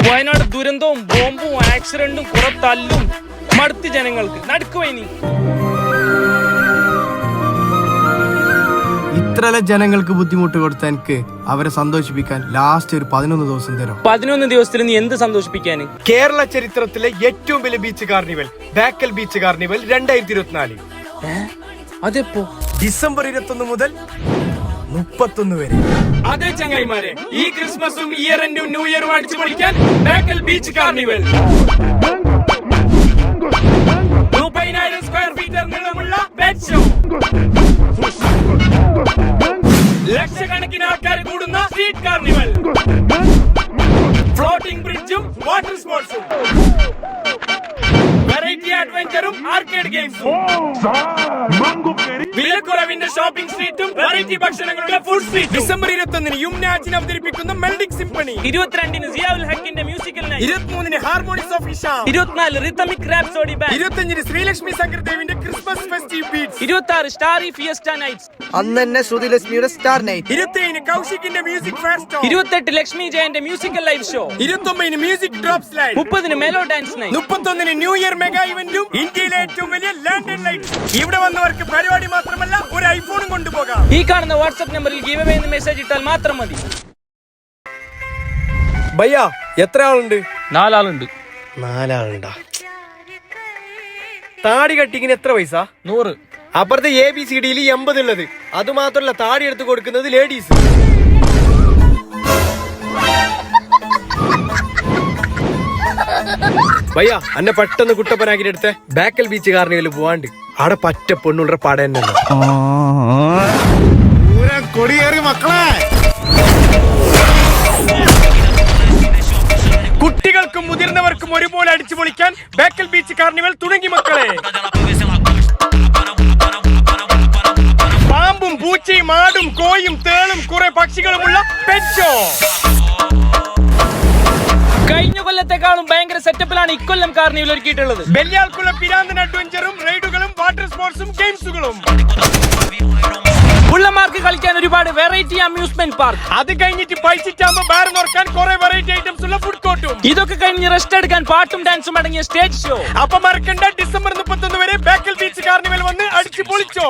വയനാട് ദുരന്തവും ബോംബും ആക്സിഡന്റും കുറെ തല്ലും മടുത്ത് ജനങ്ങൾക്ക് നടക്കുവൈനി. ഇത്രയും ജനങ്ങൾക്ക് ബുദ്ധിമുട്ട് കൊടുത്ത എനിക്ക് അവരെ സന്തോഷിപ്പിക്കാൻ ലാസ്റ്റ് ഒരു 11 ദിവസം തരും. 11 ദിവസത്തിൽ നീ എന്ത് സന്തോഷിപ്പിക്കാന്? കേരള ചരിത്രത്തിലെ ഏറ്റവും വലിയ beach carnival Bekal beach carnival 2024. അതെപ്പോ? ഡിസംബർ 21 മുതൽ 31 വരെ. അതെ ചങ്ങായിമാരെ, ഈ ക്രിസ്മസും ഇയർ എൻഡും ന്യൂ ഇയറും അടിച്ചു പൊളിക്കാൻ Bekal beach carnival. 3000 square feet നീളമുള്ള ബെഡ് ഷോ, ലക്ഷക്കണക്കിന് ആൾക്കാർ കൂടുന്ന സ്ട്രീറ്റ് കാർണിവൽ, ഫ്ലോട്ടിംഗ് ബ്രിഡ്ജും വാട്ടർ സ്പോർട്സും, വെറൈറ്റി അഡ്വഞ്ചറും ആർക്കേഡ് ഗെയിംസും, വിലക്കുറവിന്റെ ഷോപ്പിംഗ് സ്ട്രീറ്റും വെറൈറ്റി ഭക്ഷണങ്ങളുടെ ഫുഡ് സ്ട്രീറ്റും. ഡിസംബർ 21 യുംനാജിന് അവതരിപ്പിക്കുന്ന മെൽഡിക് സിംഫണി, 22 സിയാഉൽ ഹക്കിന്റെ musical night, 23 harmonies of Isham, 24 rhythmic rhapsody band, 25 Sreelakshmi ശങ്കർദേവിന്റെ Christmas festive beats, 26 starry fiesta nights, അന്ന് തന്നെ ശ്രുതിലക്ഷ്മിയുടെ സ്റ്റാർ നൈറ്റ്, 27 കൗശികിന്റെ മ്യൂസിക് ഫെസ്റ്റ്, 28 ലക്ഷ്മി ജയന്റെ musical live show, 29 music drop slide, 30 mellow dance night, 31 new year mega ഇവന്റും ഇന്ത്യയിലെ ഏറ്റവും വലിയ ലാൻഡൻ ലൈറ്റ്. ഇവിടെ വന്നവർക്ക് പരിപാടി മാത്രമല്ല ഒരു ഐഫോണും കൊണ്ടുപോകാം. ഈ കാണുന്ന വാട്സ്ആപ്പ് നമ്പറിൽ ഗീവ് അവേ എന്ന് മെസ്സേജ് ഇട്ടാൽ മാത്രം മതി. ഭയ്യ എത്ര ആളുണ്ട്? 4 ആളുണ്ട്. 4 ആളുണ്ടാ? താടി കട്ടിങ്ങിന് എത്ര പൈസ? 100. അപ്പുറത്തെ ABCDയിൽ 80 ഉള്ളത്. അത് മാത്രമല്ല, താടി എടുത്ത് കൊടുക്കുന്നത് ലേഡീസ്. ഭയ്യ എന്നെ പെട്ടെന്ന് കുട്ടപ്പനാക്കി എടുത്ത ബേക്കൽ ബീച്ച് കാർണിവൽ പോവാണ്ട് അവിടെ പറ്റ പെണ്ണുള്ള പാട തന്നെ കൊടിയേറി മക്കളെ. കുട്ടികൾക്കും മുതിർന്നവർക്കും ഒരുപോലെ അടിച്ചു പൊളിക്കാൻ ബേക്കൽ ബീച്ച് കാർണിവൽ തുടങ്ങി മക്കളെ. പാമ്പും പൂച്ചയും ആടും കോയും തേളും കുറെ പക്ഷികളുമുള്ള പെറ്റ് ഷോ. കഴിഞ്ഞ കൊല്ലത്തെക്കാളും ഭയങ്കര സെറ്റപ്പിലാണ് ഇക്കൊല്ലം കാർണിവൽ ഒരുക്കിയിട്ടുള്ളത്. ബെല്ലിയാൾക്കുള്ള പിരാന്തൻ അഡ്വഞ്ചറും റൈഡുകളും വാട്ടർ സ്പോർട്സും ഗെയിംസുകളും, പിള്ളമാർക്ക് കളിക്കാൻ ഒരുപാട് വെറൈറ്റി അമ്യൂസ്മെന്റ് പാർക്ക്, അത് കഴിഞ്ഞിട്ട് പൈസിറ്റാകുമ്പോ ബാർ നോക്കാൻ കുറെ വെറൈറ്റി ഐറ്റംസ് ഉള്ള ഫുഡ് കോർട്ടും, ഇതൊക്കെ കഴിഞ്ഞ് റെസ്റ്റ് എടുക്കാൻ പാട്ടും ഡാൻസും അടങ്ങിയ സ്റ്റേജ് ഷോ. അപ്പൊ മറക്കണ്ട, ഡിസംബർ 31 വരെ ബേക്കൽ ബീച്ച് കാർണിവൽ വന്ന് അടിച്ചു പൊളിച്ചോ.